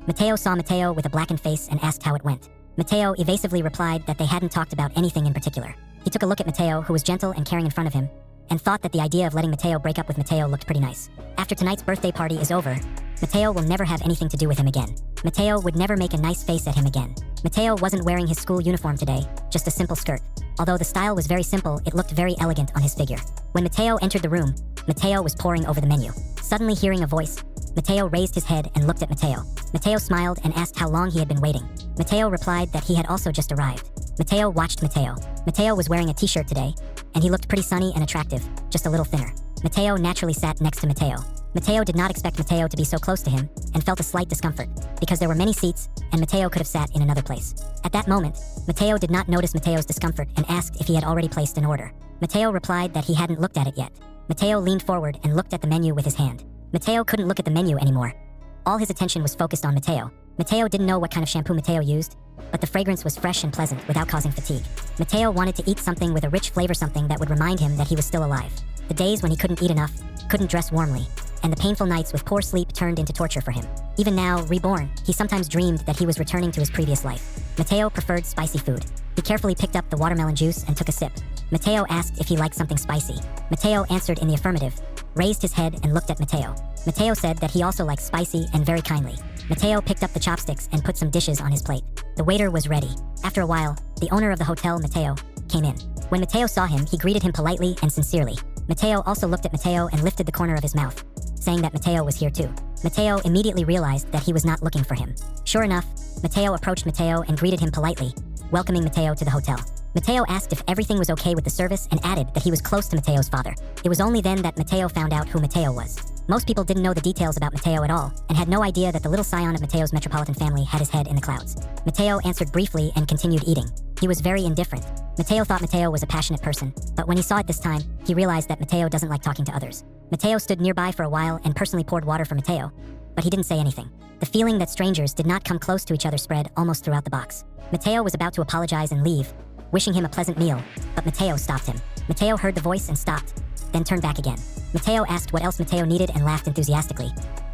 Mateo saw Mateo with a blackened face and asked how it went. Mateo evasively replied that they hadn't talked about anything in particular. He took a look at Mateo, who was gentle and caring in front of him, and thought that the idea of letting Mateo break up with Mateo looked pretty nice. After tonight's birthday party is over, Mateo will never have anything to do with him again. Mateo would never make a nice face at him again. Mateo wasn't wearing his school uniform today, just a simple skirt. Although the style was very simple, it looked very elegant on his figure. When Mateo entered the room, Mateo was poring over the menu. Suddenly hearing a voice, Mateo raised his head and looked at Mateo. Mateo smiled and asked how long he had been waiting. Mateo replied that he had also just arrived. Mateo watched Mateo. Mateo was wearing a t-shirt today, and he looked pretty sunny and attractive, just a little thinner. Mateo naturally sat next to Mateo. Mateo did not expect Mateo to be so close to him and felt a slight discomfort because there were many seats and Mateo could have sat in another place. At that moment, Mateo did not notice Mateo's discomfort and asked if he had already placed an order. Mateo replied that he hadn't looked at it yet. Mateo leaned forward and looked at the menu with his hand. Mateo couldn't look at the menu anymore. All his attention was focused on Mateo. Mateo didn't know what kind of shampoo Mateo used, but the fragrance was fresh and pleasant without causing fatigue. Mateo wanted to eat something with a rich flavor, something that would remind him that he was still alive. The days when he couldn't eat enough, couldn't dress warmly, and the painful nights with poor sleep turned into torture for him. Even now, reborn, he sometimes dreamed that he was returning to his previous life. Mateo preferred spicy food. He carefully picked up the watermelon juice and took a sip. Mateo asked if he liked something spicy. Mateo answered in the affirmative, raised his head and looked at Mateo. Mateo said that he also liked spicy and very kindly. Mateo picked up the chopsticks and put some dishes on his plate. The waiter was ready. After a while, the owner of the hotel, Mateo, came in. When Mateo saw him, he greeted him politely and sincerely. Mateo also looked at Mateo and lifted the corner of his mouth, saying that Mateo was here too. Mateo immediately realized that he was not looking for him. Sure enough, Mateo approached Mateo and greeted him politely, welcoming Mateo to the hotel. Mateo asked if everything was okay with the service and added that he was close to Mateo's father. It was only then that Mateo found out who Mateo was. Most people didn't know the details about Mateo at all and had no idea that the little scion of Mateo's metropolitan family had his head in the clouds. Mateo answered briefly and continued eating. He was very indifferent. Mateo thought Mateo was a passionate person, but when he saw it this time, he realized that Mateo doesn't like talking to others. Mateo stood nearby for a while and personally poured water for Mateo, but he didn't say anything. The feeling that strangers did not come close to each other spread almost throughout the box. Mateo was about to apologize and leave, wishing him a pleasant meal, but Mateo stopped him. Mateo heard the voice and stopped, then turned back again. Mateo asked what else Mateo needed and laughed enthusiastically.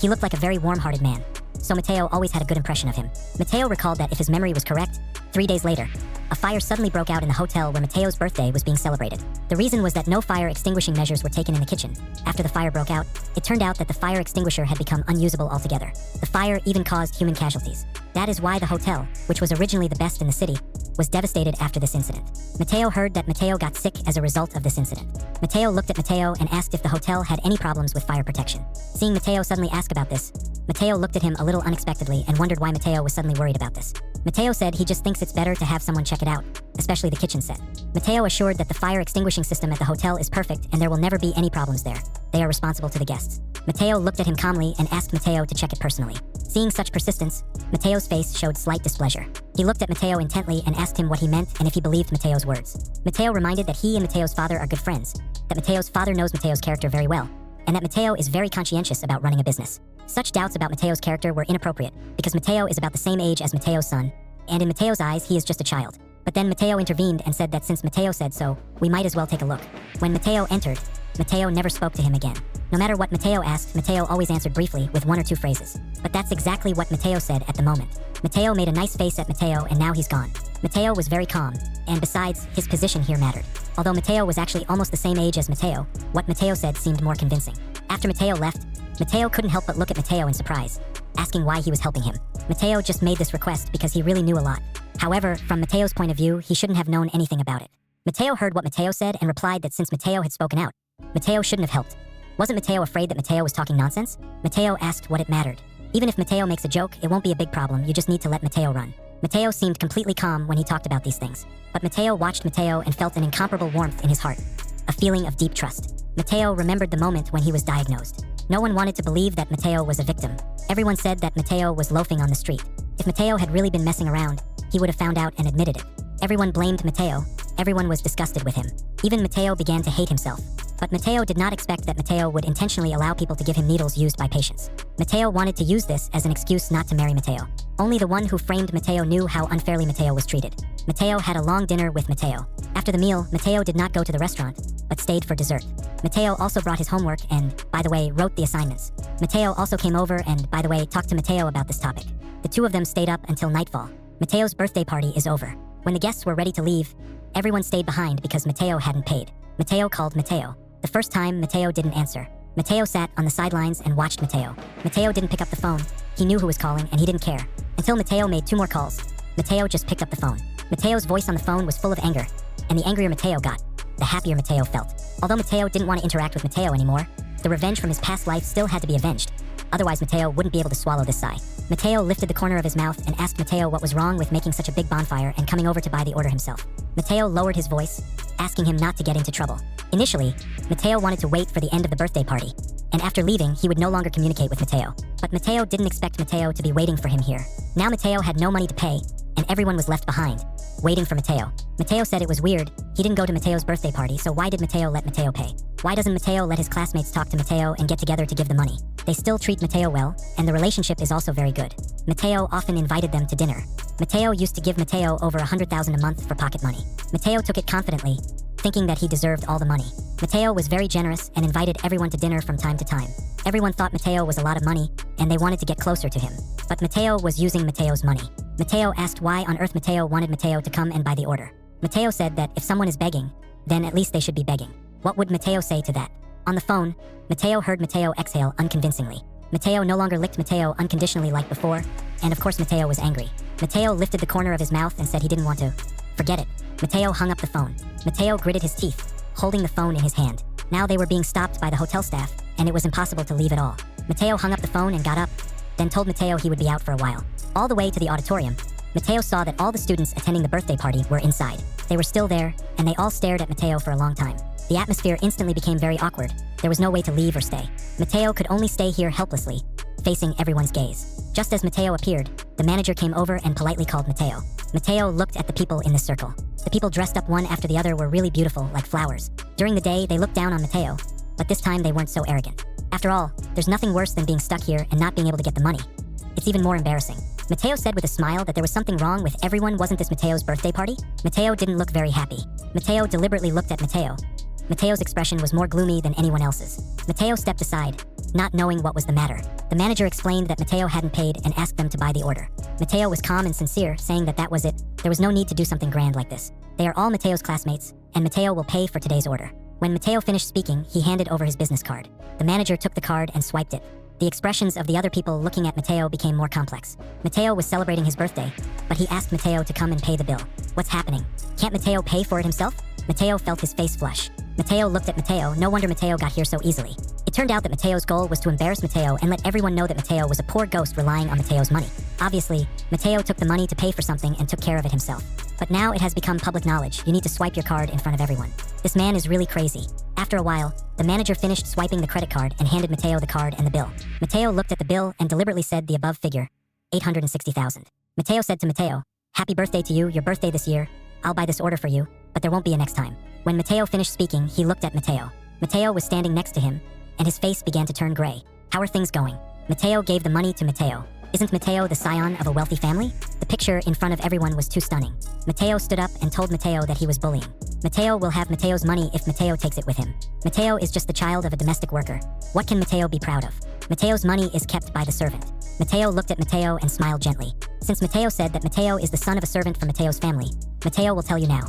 He looked like a very warm-hearted man, so Mateo always had a good impression of him. Mateo recalled that if his memory was correct, 3 days later, a fire suddenly broke out in the hotel where Mateo's birthday was being celebrated. The reason was that no fire extinguishing measures were taken in the kitchen. After the fire broke out, it turned out that the fire extinguisher had become unusable altogether. The fire even caused human casualties. That is why the hotel, which was originally the best in the city, was devastated after this incident. Mateo heard that Mateo got sick as a result of this incident. Mateo looked at Mateo and asked if the hotel had any problems with fire protection. Seeing Mateo suddenly ask about this, Mateo looked at him a little unexpectedly and wondered why Mateo was suddenly worried about this. Mateo said he just thinks it's better to have someone check it out, especially the kitchen set. Mateo assured that the fire extinguishing system at the hotel is perfect and there will never be any problems there. They are responsible to the guests. Mateo looked at him calmly and asked Mateo to check it personally. Seeing such persistence, Mateo's face showed slight displeasure. He looked at Mateo intently and asked him what he meant and if he believed Mateo's words. Mateo reminded that he and Mateo's father are good friends, that Mateo's father knows Mateo's character very well, and that Mateo is very conscientious about running a business. Such doubts about Mateo's character were inappropriate because Mateo is about the same age as Mateo's son, and in Mateo's eyes, he is just a child. But then Mateo intervened and said that since Mateo said so, we might as well take a look. When Mateo entered, Mateo never spoke to him again. No matter what Mateo asked, Mateo always answered briefly with 1 or 2 phrases. But that's exactly what Mateo said at the moment. Mateo made a nice face at Mateo and now he's gone. Mateo was very calm, and besides, his position here mattered. Although Mateo was actually almost the same age as Mateo, what Mateo said seemed more convincing. After Mateo left, Mateo couldn't help but look at Mateo in surprise, asking why he was helping him. Mateo just made this request because he really knew a lot. However, from Mateo's point of view, he shouldn't have known anything about it. Mateo heard what Mateo said and replied that since Mateo had spoken out, Mateo shouldn't have helped. Wasn't Mateo afraid that Mateo was talking nonsense? Mateo asked what it mattered. Even if Mateo makes a joke, it won't be a big problem, you just need to let Mateo run. Mateo seemed completely calm when he talked about these things. But Mateo watched Mateo and felt an incomparable warmth in his heart, a feeling of deep trust. Mateo remembered the moment when he was diagnosed. No one wanted to believe that Mateo was a victim. Everyone said that Mateo was loafing on the street. If Mateo had really been messing around, he would have found out and admitted it. Everyone blamed Mateo. Everyone was disgusted with him. Even Mateo began to hate himself. But Mateo did not expect that Mateo would intentionally allow people to give him needles used by patients. Mateo wanted to use this as an excuse not to marry Mateo. Only the one who framed Mateo knew how unfairly Mateo was treated. Mateo had a long dinner with Mateo. After the meal, Mateo did not go to the restaurant, but stayed for dessert. Mateo also brought his homework and, by the way, wrote the assignments. Mateo also came over and, by the way, talked to Mateo about this topic. The two of them stayed up until nightfall. Mateo's birthday party is over. When the guests were ready to leave, everyone stayed behind because Mateo hadn't paid. Mateo called Mateo. The first time, Mateo didn't answer. Mateo sat on the sidelines and watched Mateo. Mateo didn't pick up the phone. He knew who was calling and he didn't care. Until Mateo made 2 more calls. Mateo just picked up the phone. Mateo's voice on the phone was full of anger, and the angrier Mateo got, the happier Mateo felt. Although Mateo didn't want to interact with Mateo anymore, the revenge from his past life still had to be avenged. Otherwise, Mateo wouldn't be able to swallow this sigh. Mateo lifted the corner of his mouth and asked Mateo what was wrong with making such a big bonfire and coming over to buy the order himself. Mateo lowered his voice, asking him not to get into trouble. Initially, Mateo wanted to wait for the end of the birthday party, and after leaving, he would no longer communicate with Mateo. But Mateo didn't expect Mateo to be waiting for him here. Now Mateo had no money to pay, and everyone was left behind, waiting for Mateo. Mateo said it was weird. He didn't go to Mateo's birthday party, so why did Mateo let Mateo pay? Why doesn't Mateo let his classmates talk to Mateo and get together to give the money? They still treat Mateo well, and the relationship is also very good. Mateo often invited them to dinner. Mateo used to give Mateo over $100,000 a month for pocket money. Mateo took it confidently, thinking that he deserved all the money. Mateo was very generous and invited everyone to dinner from time to time. Everyone thought Mateo was a lot of money, and they wanted to get closer to him. But Mateo was using Mateo's money. Mateo asked why on earth Mateo wanted Mateo to come and buy the order. Mateo said that if someone is begging, then at least they should be begging. What would Mateo say to that? On the phone, Mateo heard Mateo exhale unconvincingly. Mateo no longer licked Mateo unconditionally like before, and of course Mateo was angry. Mateo lifted the corner of his mouth and said he didn't want to. Forget it. Mateo hung up the phone. Mateo gritted his teeth, holding the phone in his hand. Now they were being stopped by the hotel staff, and it was impossible to leave at all. Mateo hung up the phone and got up, then told Mateo he would be out for a while. All the way to the auditorium, Mateo saw that all the students attending the birthday party were inside. They were still there, and they all stared at Mateo for a long time. The atmosphere instantly became very awkward. There was no way to leave or stay. Mateo could only stay here helplessly, facing everyone's gaze. Just as Mateo appeared, the manager came over and politely called Mateo. Mateo looked at the people in the circle. The people dressed up one after the other were really beautiful, like flowers. During the day, they looked down on Mateo, but this time they weren't so arrogant. After all, there's nothing worse than being stuck here and not being able to get the money. It's even more embarrassing. Mateo said with a smile that there was something wrong with everyone. Wasn't this Mateo's birthday party? Mateo didn't look very happy. Mateo deliberately looked at Mateo. Mateo's expression was more gloomy than anyone else's. Mateo stepped aside, not knowing what was the matter. The manager explained that Mateo hadn't paid and asked them to buy the order. Mateo was calm and sincere, saying that that was it. There was no need to do something grand like this. They are all Mateo's classmates, and Mateo will pay for today's order. When Mateo finished speaking, he handed over his business card. The manager took the card and swiped it. The expressions of the other people looking at Mateo became more complex. Mateo was celebrating his birthday, but he asked Mateo to come and pay the bill. What's happening? Can't Mateo pay for it himself? Mateo felt his face flush. Mateo looked at Mateo. No wonder Mateo got here so easily. It turned out that Mateo's goal was to embarrass Mateo and let everyone know that Mateo was a poor ghost relying on Mateo's money. Obviously, Mateo took the money to pay for something and took care of it himself. But now it has become public knowledge. You need to swipe your card in front of everyone. This man is really crazy. After a while, the manager finished swiping the credit card and handed Mateo the card and the bill. Mateo looked at the bill and deliberately said the above figure, $860,000. Mateo said to Mateo, "Happy birthday to you, your birthday this year. I'll buy this order for you, but there won't be a next time." When Mateo finished speaking, he looked at Mateo. Mateo was standing next to him, and his face began to turn gray. How are things going? Mateo gave the money to Mateo. Isn't Mateo the scion of a wealthy family? The picture in front of everyone was too stunning. Mateo stood up and told Mateo that he was bullying. Mateo will have Mateo's money if Mateo takes it with him. Mateo is just the child of a domestic worker. What can Mateo be proud of? Mateo's money is kept by the servant. Mateo looked at Mateo and smiled gently. Since Mateo said that Mateo is the son of a servant from Mateo's family, Mateo will tell you now.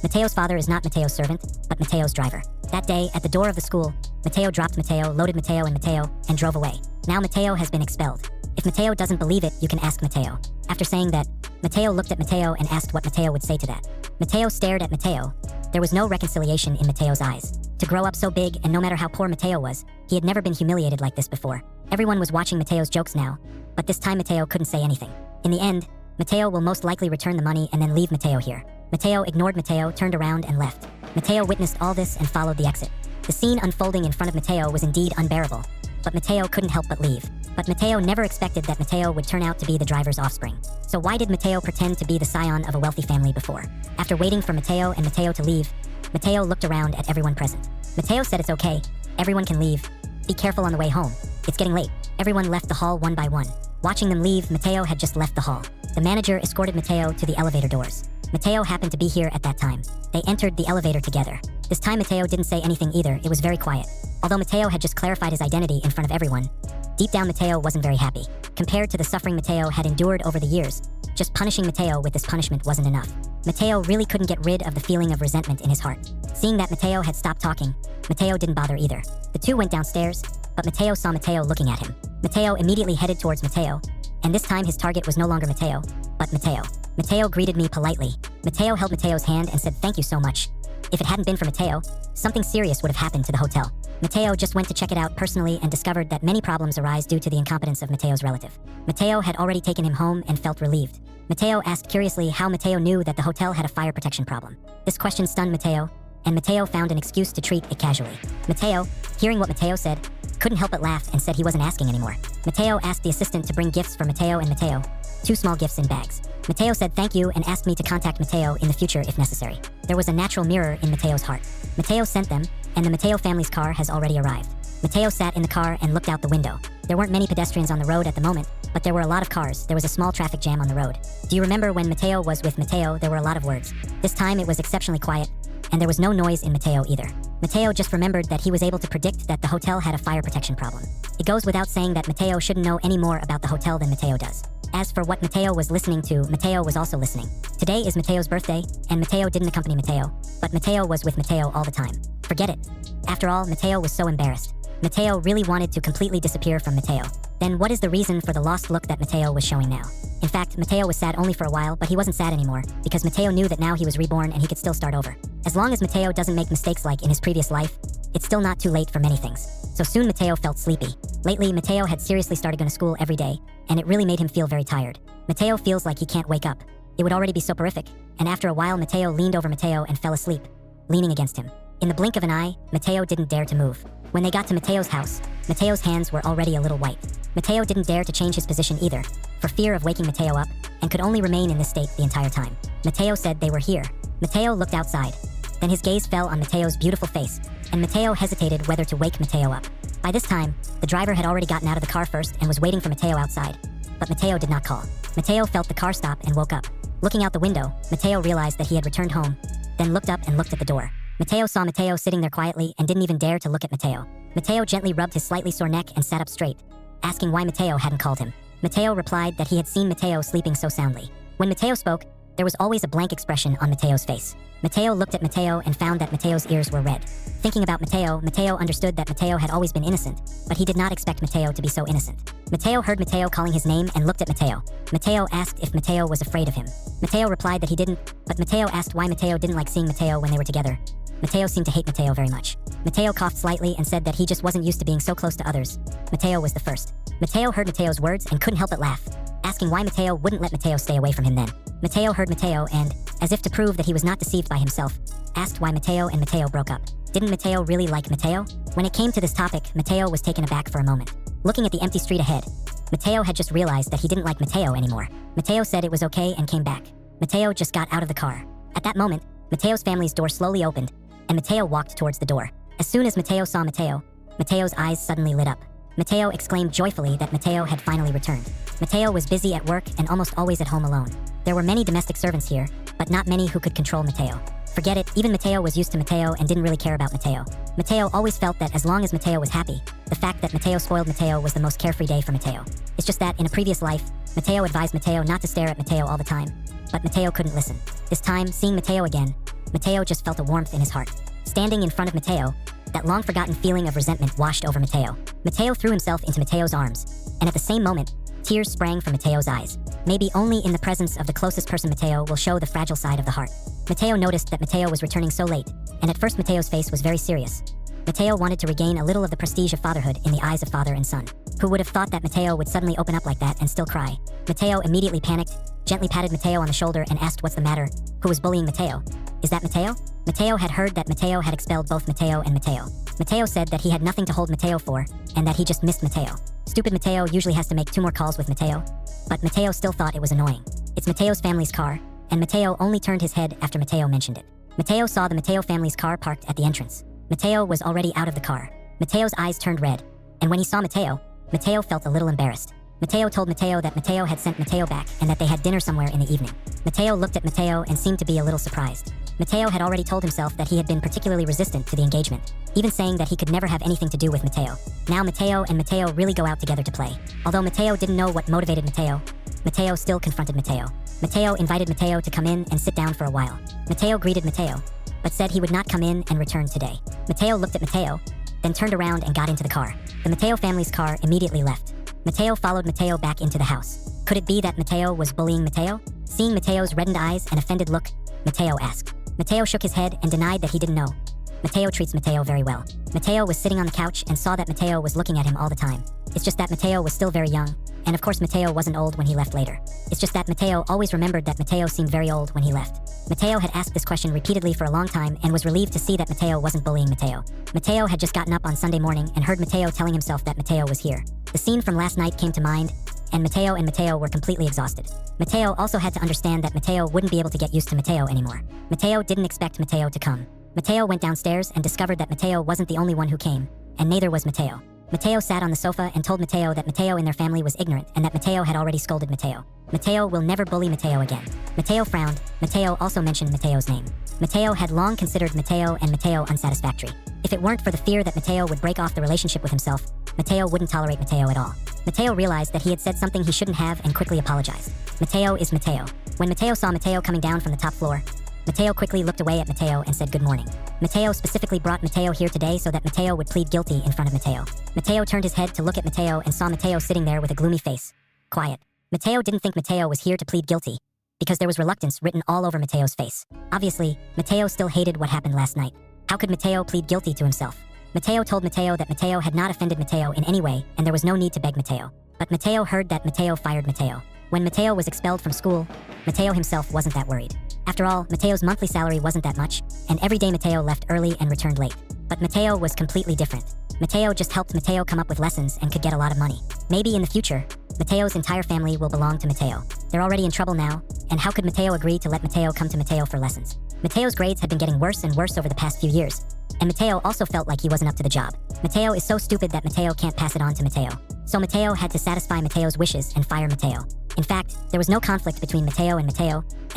Mateo's father is not Mateo's servant, but Mateo's driver. That day, at the door of the school, Mateo dropped Mateo, loaded Mateo in Mateo, and drove away. Now Mateo has been expelled. If Mateo doesn't believe it, you can ask Mateo. After saying that, Mateo looked at Mateo and asked what Mateo would say to that. Mateo stared at Mateo. There was no reconciliation in Mateo's eyes. To grow up so big, and no matter how poor Mateo was, he had never been humiliated like this before. Everyone was watching Mateo's jokes now, but this time Mateo couldn't say anything. In the end, Mateo will most likely return the money and then leave Mateo here. Mateo ignored Mateo, turned around and left. Mateo witnessed all this and followed the exit. The scene unfolding in front of Mateo was indeed unbearable, but Mateo couldn't help but leave. But Mateo never expected that Mateo would turn out to be the driver's offspring. So why did Mateo pretend to be the scion of a wealthy family before? After waiting for Mateo and Mateo to leave, Mateo looked around at everyone present. Mateo said it's okay, everyone can leave. Be careful on the way home. It's getting late. Everyone left the hall one by one. Watching them leave, Mateo had just left the hall. The manager escorted Mateo to the elevator doors. Mateo happened to be here at that time. They entered the elevator together. This time Mateo didn't say anything either, it was very quiet. Although Mateo had just clarified his identity in front of everyone, deep down Mateo wasn't very happy. Compared to the suffering Mateo had endured over the years, just punishing Mateo with this punishment wasn't enough. Mateo really couldn't get rid of the feeling of resentment in his heart. Seeing that Mateo had stopped talking, Mateo didn't bother either. The two went downstairs, but Mateo saw Mateo looking at him. Mateo immediately headed towards Mateo, and this time his target was no longer Mateo, but Mateo. Mateo greeted me politely. Mateo held Mateo's hand and said thank you so much. If it hadn't been for Mateo, something serious would have happened to the hotel. Mateo just went to check it out personally and discovered that many problems arise due to the incompetence of Mateo's relative. Mateo had already taken him home and felt relieved. Mateo asked curiously how Mateo knew that the hotel had a fire protection problem. This question stunned Mateo, and Mateo found an excuse to treat it casually. Mateo, hearing what Mateo said, couldn't help but laugh and said he wasn't asking anymore. Mateo asked the assistant to bring gifts for Mateo and Mateo, 2 small gifts in bags. Mateo said thank you and asked me to contact Mateo in the future if necessary. There was a natural mirror in Mateo's heart. Mateo sent them, and the Mateo family's car has already arrived. Mateo sat in the car and looked out the window. There weren't many pedestrians on the road at the moment, but there were a lot of cars. There was a small traffic jam on the road. Do you remember when Mateo was with Mateo, there were a lot of words. This time it was exceptionally quiet, and there was no noise in Mateo either. Mateo just remembered that he was able to predict that the hotel had a fire protection problem. It goes without saying that Mateo shouldn't know any more about the hotel than Mateo does. As for what Mateo was listening to, Mateo was also listening. Today is Mateo's birthday, and Mateo didn't accompany Mateo, but Mateo was with Mateo all the time. Forget it. After all, Mateo was so embarrassed. Mateo really wanted to completely disappear from Mateo. Then what is the reason for the lost look that Mateo was showing now? In fact, Mateo was sad only for a while, but he wasn't sad anymore, because Mateo knew that now he was reborn and he could still start over. As long as Mateo doesn't make mistakes like in his previous life, it's still not too late for many things. So soon Mateo felt sleepy. Lately, Mateo had seriously started going to school every day, and it really made him feel very tired. Mateo feels like he can't wake up. It would already be soporific, and after a while Mateo leaned over Mateo and fell asleep, leaning against him. In the blink of an eye, Mateo didn't dare to move. When they got to Mateo's house, Mateo's hands were already a little white. Mateo didn't dare to change his position either, for fear of waking Mateo up, and could only remain in this state the entire time. Mateo said they were here. Mateo looked outside. Then his gaze fell on Mateo's beautiful face, and Mateo hesitated whether to wake Mateo up. By this time, the driver had already gotten out of the car first and was waiting for Mateo outside. But Mateo did not call. Mateo felt the car stop and woke up. Looking out the window, Mateo realized that he had returned home, then looked up and looked at the door. Mateo saw Mateo sitting there quietly and didn't even dare to look at Mateo. Mateo gently rubbed his slightly sore neck and sat up straight, asking why Mateo hadn't called him. Mateo replied that he had seen Mateo sleeping so soundly. When Mateo spoke, there was always a blank expression on Mateo's face. Mateo looked at Mateo and found that Mateo's ears were red. Thinking about Mateo, Mateo understood that Mateo had always been innocent, but he did not expect Mateo to be so innocent. Mateo heard Mateo calling his name and looked at Mateo. Mateo asked if Mateo was afraid of him. Mateo replied that he didn't, but Mateo asked why Mateo didn't like seeing Mateo when they were together. Mateo seemed to hate Mateo very much. Mateo coughed slightly and said that he just wasn't used to being so close to others. Mateo was the first. Mateo heard Mateo's words and couldn't help but laugh, asking why Mateo wouldn't let Mateo stay away from him then. Mateo heard Mateo and, as if to prove that he was not deceived by himself, asked why Mateo and Mateo broke up. Didn't Mateo really like Mateo? When it came to this topic, Mateo was taken aback for a moment. Looking at the empty street ahead, Mateo had just realized that he didn't like Mateo anymore. Mateo said it was okay and came back. Mateo just got out of the car. At that moment, Mateo's family's door slowly opened, and Mateo walked towards the door. As soon as Mateo saw Mateo, Mateo's eyes suddenly lit up. Mateo exclaimed joyfully that Mateo had finally returned. Mateo was busy at work and almost always at home alone. There were many domestic servants here, but not many who could control Mateo. Forget it, even Mateo was used to Mateo and didn't really care about Mateo. Mateo always felt that as long as Mateo was happy, the fact that Mateo spoiled Mateo was the most carefree day for Mateo. It's just that in a previous life, Mateo advised Mateo not to stare at Mateo all the time, but Mateo couldn't listen. This time, seeing Mateo again, Mateo just felt a warmth in his heart. Standing in front of Mateo, that long-forgotten feeling of resentment washed over Mateo. Mateo threw himself into Mateo's arms, and at the same moment, tears sprang from Mateo's eyes. Maybe only in the presence of the closest person Mateo will show the fragile side of the heart. Mateo noticed that Mateo was returning so late, and at first Mateo's face was very serious. Mateo wanted to regain a little of the prestige of fatherhood in the eyes of father and son. Who would have thought that Mateo would suddenly open up like that and still cry? Mateo immediately panicked, gently patted Mateo on the shoulder and asked what's the matter, who was bullying Mateo. Is that Mateo? Mateo had heard that Mateo had expelled both Mateo and Mateo. Mateo said that he had nothing to hold Mateo for, and that he just missed Mateo. Stupid Mateo usually has to make 2 more calls with Mateo, but Mateo still thought it was annoying. It's Mateo's family's car, and Mateo only turned his head after Mateo mentioned it. Mateo saw the Mateo family's car parked at the entrance. Mateo was already out of the car. Mateo's eyes turned red, and when he saw Mateo, Mateo felt a little embarrassed. Mateo told Mateo that Mateo had sent Mateo back and that they had dinner somewhere in the evening. Mateo looked at Mateo and seemed to be a little surprised. Mateo had already told himself that he had been particularly resistant to the engagement, even saying that he could never have anything to do with Mateo. Now Mateo and Mateo really go out together to play. Although Mateo didn't know what motivated Mateo, Mateo still confronted Mateo. Mateo invited Mateo to come in and sit down for a while. Mateo greeted Mateo, but said he would not come in and return today. Mateo looked at Mateo, then turned around and got into the car. The Mateo family's car immediately left. Mateo followed Mateo back into the house. Could it be that Mateo was bullying Mateo? Seeing Mateo's reddened eyes and offended look, Mateo asked. Mateo shook his head and denied that he didn't know. Mateo treats Mateo very well. Mateo was sitting on the couch and saw that Mateo was looking at him all the time. It's just that Mateo was still very young, and of course Mateo wasn't old when he left later. It's just that Mateo always remembered that Mateo seemed very old when he left. Mateo had asked this question repeatedly for a long time and was relieved to see that Mateo wasn't bullying Mateo. Mateo had just gotten up on Sunday morning and heard Mateo telling himself that Mateo was here. The scene from last night came to mind, and Mateo were completely exhausted. Mateo also had to understand that Mateo wouldn't be able to get used to Mateo anymore. Mateo didn't expect Mateo to come. Mateo went downstairs and discovered that Mateo wasn't the only one who came, and neither was Mateo. Mateo sat on the sofa and told Mateo that Mateo and their family was ignorant and that Mateo had already scolded Mateo. Mateo will never bully Mateo again. Mateo frowned. Mateo also mentioned Mateo's name. Mateo had long considered Mateo and Mateo unsatisfactory. If it weren't for the fear that Mateo would break off the relationship with himself, Mateo wouldn't tolerate Mateo at all. Mateo realized that he had said something he shouldn't have and quickly apologized. Mateo is Mateo. When Mateo saw Mateo coming down from the top floor, Mateo quickly looked away at Mateo and said good morning. Mateo specifically brought Mateo here today so that Mateo would plead guilty in front of Mateo. Mateo turned his head to look at Mateo and saw Mateo sitting there with a gloomy face. Quiet. Mateo didn't think Mateo was here to plead guilty, because there was reluctance written all over Mateo's face. Obviously, Mateo still hated what happened last night. How could Mateo plead guilty to himself? Mateo told Mateo that Mateo had not offended Mateo in any way and there was no need to beg Mateo. But Mateo heard that Mateo fired Mateo. When Mateo was expelled from school, Mateo himself wasn't that worried. After all, Mateo's monthly salary wasn't that much, and every day Mateo left early and returned late. But Mateo was completely different. Mateo just helped Mateo come up with lessons and could get a lot of money. Maybe in the future, Mateo's entire family will belong to Mateo. They're already in trouble now, and how could Mateo agree to let Mateo come to Mateo for lessons? Mateo's grades had been getting worse and worse over the past few years, and Mateo also felt like he wasn't up to the job. Mateo is so stupid that Mateo can't pass it on to Mateo. So Mateo had to satisfy Mateo's wishes and fire Mateo. In fact, there was no conflict between Mateo, and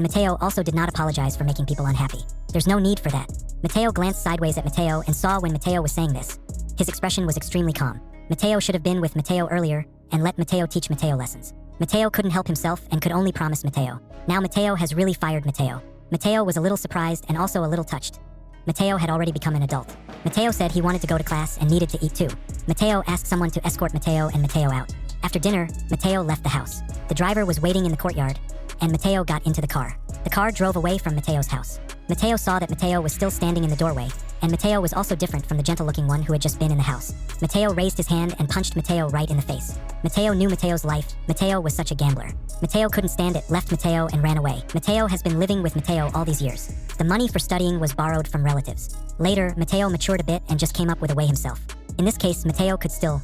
Mateo also did not apologize for making people unhappy. There's no need for that. Mateo glanced sideways at Mateo and saw when Mateo was saying this. His expression was extremely calm. Mateo should have been with Mateo earlier and let Mateo teach Mateo lessons. Mateo couldn't help himself and could only promise Mateo. Now Mateo has really fired Mateo. Mateo was a little surprised and also a little touched. Mateo had already become an adult. Mateo said he wanted to go to class and needed to eat too. Mateo asked someone to escort Mateo and Mateo out. After dinner, Mateo left the house. The driver was waiting in the courtyard, and Mateo got into the car. The car drove away from Mateo's house. Mateo saw that Mateo was still standing in the doorway, and Mateo was also different from the gentle-looking one who had just been in the house. Mateo raised his hand and punched Mateo right in the face. Mateo knew Mateo's life. Mateo was such a gambler. Mateo couldn't stand it, left Mateo and ran away. Mateo has been living with Mateo all these years. The money for studying was borrowed from relatives. Later, Mateo matured a bit and just came up with a way himself. In this case, Mateo could still